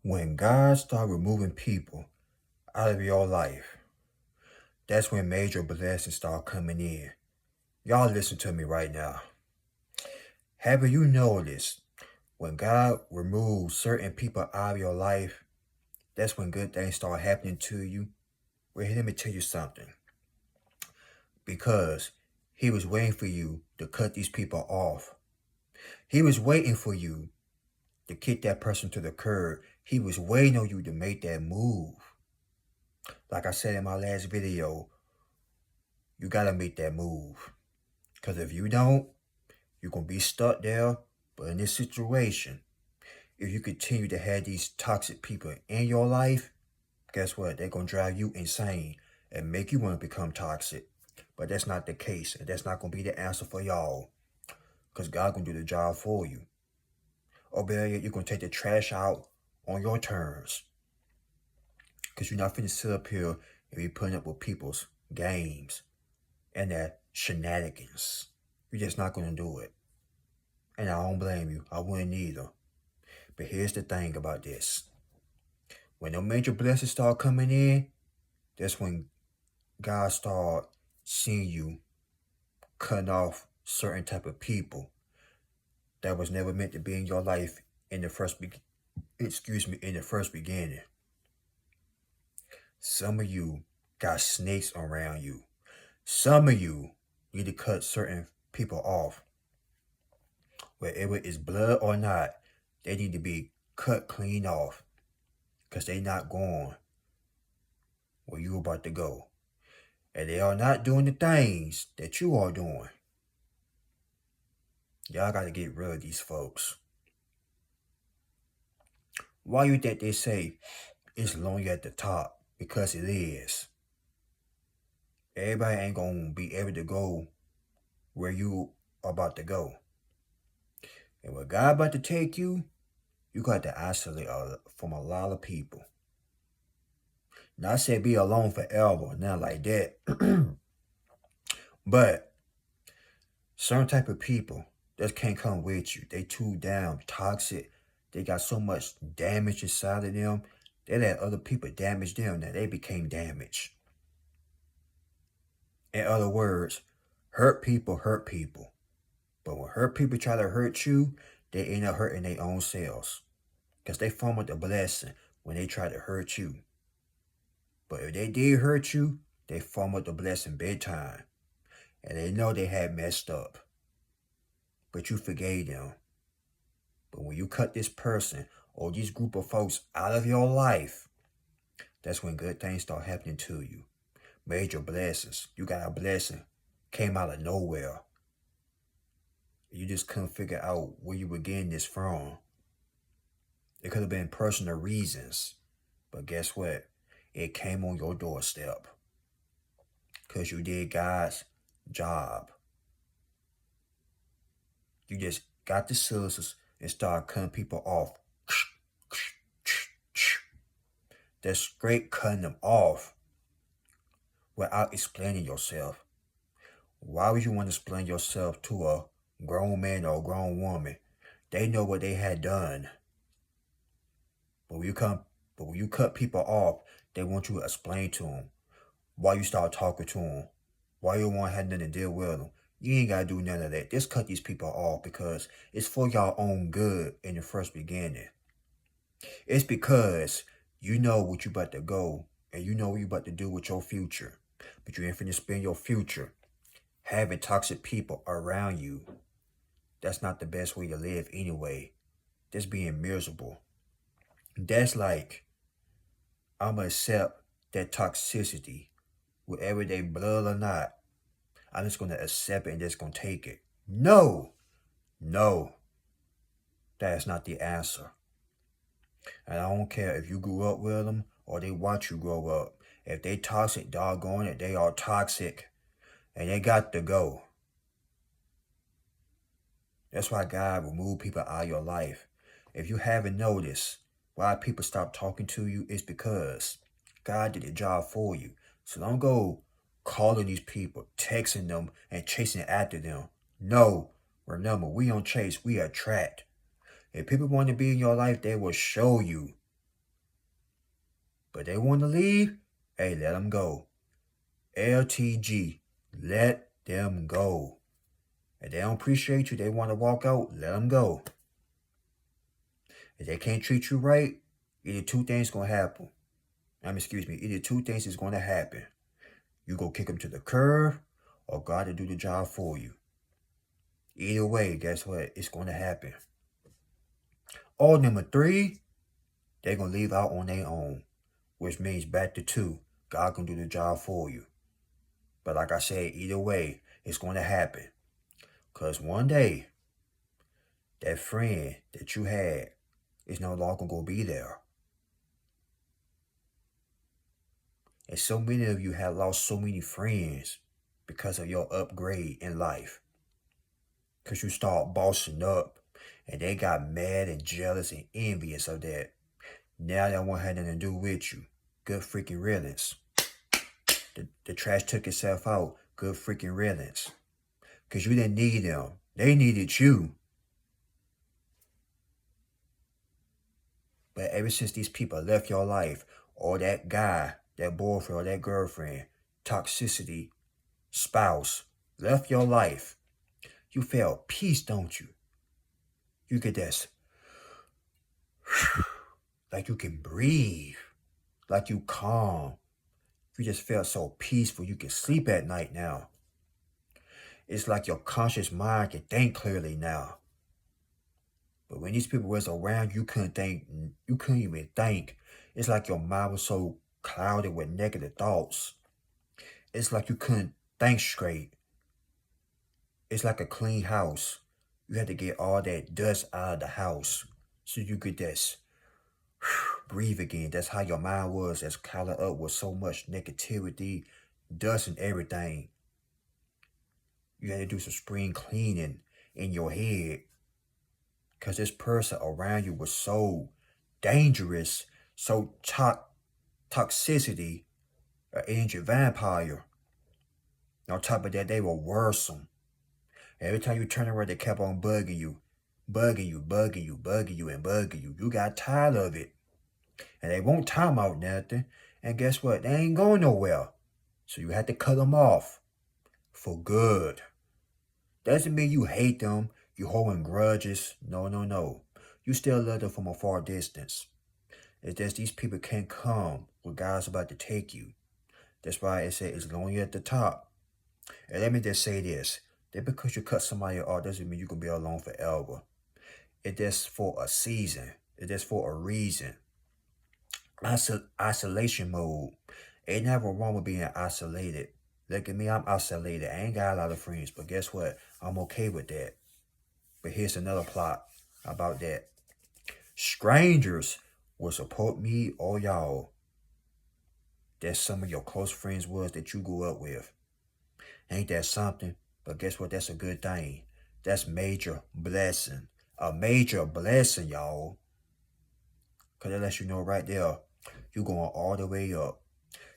When God starts removing people out of your life, that's when major blessings start coming in. Y'all listen to me right now. Have you noticed when God removes certain people out of your life, that's when good things start happening to you? Well, let me tell you something. Because he was waiting for you to cut these people off. He was waiting for you to kick that person to the curb. He was waiting on you to make that move. Like I said in my last video, you got to make that move. Because if you don't, you're going to be stuck there. But in this situation, if you continue to have these toxic people in your life, guess what? They're going to drive you insane and make you want to become toxic. But that's not the case. And that's not going to be the answer for y'all. Because God's going to do the job for you. Or better yet, you're going to take the trash out on your terms. Because you're not finna sit up here and be putting up with people's games and their shenanigans. You're just not going to do it. And I don't blame you. I wouldn't either. But here's the thing about this. When the major blessings start coming in, that's when God start seeing you cutting off certain type of people that was never meant to be in your life in the first beginning. Some of you got snakes around you. Some of you need to cut certain people off. Whether it's blood or not, they need to be cut clean off. Because they not going where you about to go. And they are not doing the things that you are doing. Y'all got to get rid of these folks. Why you think they say it's lonely at the top? Because it is. Everybody ain't going to be able to go where you are about to go. And where God about to take you, you got to isolate from a lot of people. Not say be alone forever, not like that. But certain type of people that can't come with you. They too damn toxic. They got so much damage inside of them. They let other people damage them. Now they became damaged. In other words, hurt people hurt people. But when hurt people try to hurt you, they end up hurting their own selves. Because they formed a blessing when they try to hurt you. But if they did hurt you, they formed a blessing big time. And they know they had messed up. But you forgave them. But when you cut this person or this group of folks out of your life, that's when good things start happening to you. Major blessings. You got a blessing. Came out of nowhere. You just couldn't figure out where you were getting this from. It could have been personal reasons. But guess what? It came on your doorstep. Because you did God's job. You just got the scissors and started cutting people off. That's straight cutting them off without explaining yourself. Why would you want to explain yourself to a grown man or a grown woman? They know what they had done. But when you cut people off, they want you to explain to them why you start talking to them, why you want to have nothing to deal with them. You ain't got to do none of that. Just cut these people off because it's for your own good in the first beginning. It's because you know what you about to go and you know what you about to do with your future. But you ain't finna spend your future having toxic people around you. That's not the best way to live anyway. Just being miserable. That's like, I'm going to accept that toxicity, whether they blood or not. I'm just going to accept it and just going to take it. No. That is not the answer. And I don't care if you grew up with them or they watch you grow up. If they toxic, doggone it, they are toxic. And they got to go. That's why God removed people out of your life. If you haven't noticed why people stop talking to you, it's because God did the job for you. So don't go calling these people, texting them, and chasing after them. No. Remember, we don't chase, we attract. If people want to be in your life, they will show you. But they want to leave, hey, let them go. LTG, let them go. If they don't appreciate you, they want to walk out, let them go. If they can't treat you right, either two things going to happen. Either two things is going to happen. You go kick them to the curb, or God to do the job for you. Either way, guess what? It's going to happen. Or number three, they're going to leave out on their own, which means back to two. God can do the job for you. But like I said, either way, it's going to happen. Because one day, that friend that you had is no longer going to be there. And so many of you have lost so many friends because of your upgrade in life. Because you start bossing up and they got mad and jealous and envious of that. Now they won't have nothing to do with you. Good freaking riddance. The trash took itself out. Good freaking riddance. Because you didn't need them. They needed you. But ever since these people left your life, or that guy, that boyfriend, or that girlfriend, toxicity, spouse, left your life, you felt peace, don't you? You get this, like you can breathe, like you calm. You just felt so peaceful, you can sleep at night now. It's like your conscious mind can think clearly now. But when these people was around, you couldn't even think. It's like your mind was so clouded with negative thoughts. It's like you couldn't think straight. It's like a clean house. You had to get all that dust out of the house so you could just breathe again. That's how your mind was, that's clouded up with so much negativity, dust and everything. You had to do some spring cleaning in your head because this person around you was so dangerous, so toxicity, an energy vampire. On top of that, they were worrisome. Every time you turn around, they kept on bugging you. You got tired of it. And they won't time out nothing. And guess what? They ain't going nowhere. So you had to cut them off. For good. Doesn't mean you hate them. You holding grudges. No. You still love them from a far distance. It's just these people can't come when God's about to take you. That's why it said it's lonely at the top. And let me just say this. That because you cut somebody off doesn't mean you can be alone forever. It's just for a season. It's just for a reason. Isolation mode. Ain't never wrong with being isolated. Look at me, I'm isolated. I ain't got a lot of friends, but guess what? I'm okay with that. But here's another plot about that. Strangers will support me or y'all. That's some of your close friends was that you grew up with. Ain't that something? But guess what? That's a good thing. That's major blessing. A major blessing, y'all. Because that lets you know right there, you're going all the way up.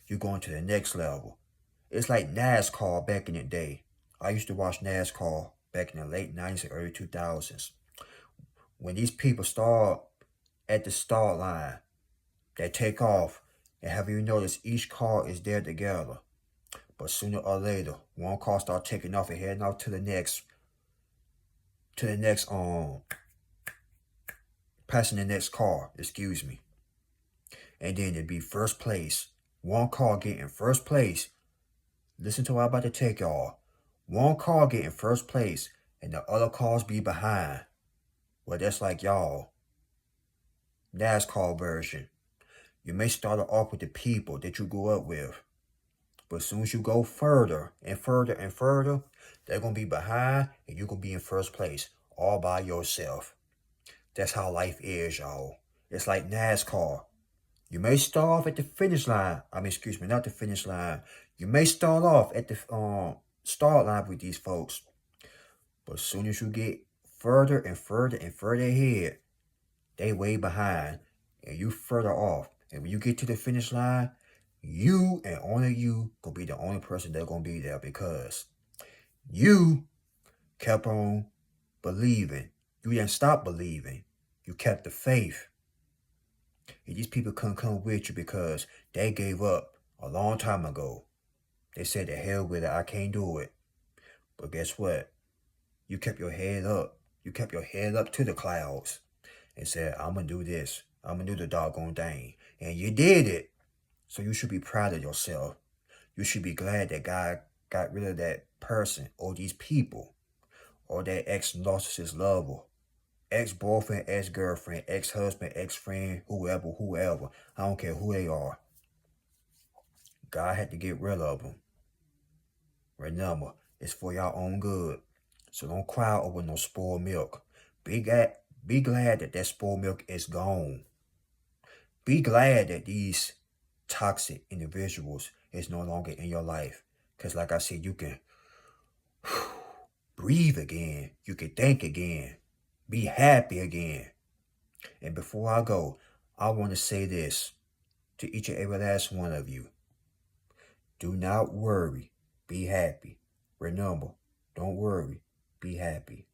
You're going to the next level. It's like NASCAR back in the day. I used to watch NASCAR back in the late 90s and early 2000s. When these people start at the start line, they take off. And have you noticed each car is there together? But sooner or later, one car start taking off and heading off to the next, passing the next car, excuse me. And then it'd be first place. One car getting first place. Listen to what I'm about to take y'all. One car getting first place and the other cars be behind. Well, that's like y'all. NASCAR version. You may start off with the people that you grew up with. But as soon as you go further and further and further, they're going to be behind and you're going to be in first place all by yourself. That's how life is, y'all. It's like NASCAR. You may start off at the finish line. Not the finish line. You may start off at the start line with these folks. But as soon as you get further and further and further ahead, they way behind and you further off. And when you get to the finish line, you and only you gonna be the only person that's gonna be there because you kept on believing. You didn't stop believing. You kept the faith. If these people couldn't come with you because they gave up a long time ago. They said, the hell with it, I can't do it. But guess what? You kept your head up. You kept your head up to the clouds and said, I'm going to do this. I'm going to do the doggone thing. And you did it. So you should be proud of yourself. You should be glad that God got rid of that person or these people or that ex-narcissist lover, ex-boyfriend, ex-girlfriend, ex-husband, ex-friend, whoever. I don't care who they are. God had to get rid of them. Remember, it's for your own good. So don't cry over no spoiled milk. Be glad that spoiled milk is gone. Be glad that these toxic individuals is no longer in your life. Because like I said, you can breathe again. You can think again. Be happy again. And before I go, I want to say this to each and every last one of you. Do not worry. Be happy. Remember, don't worry. Be happy.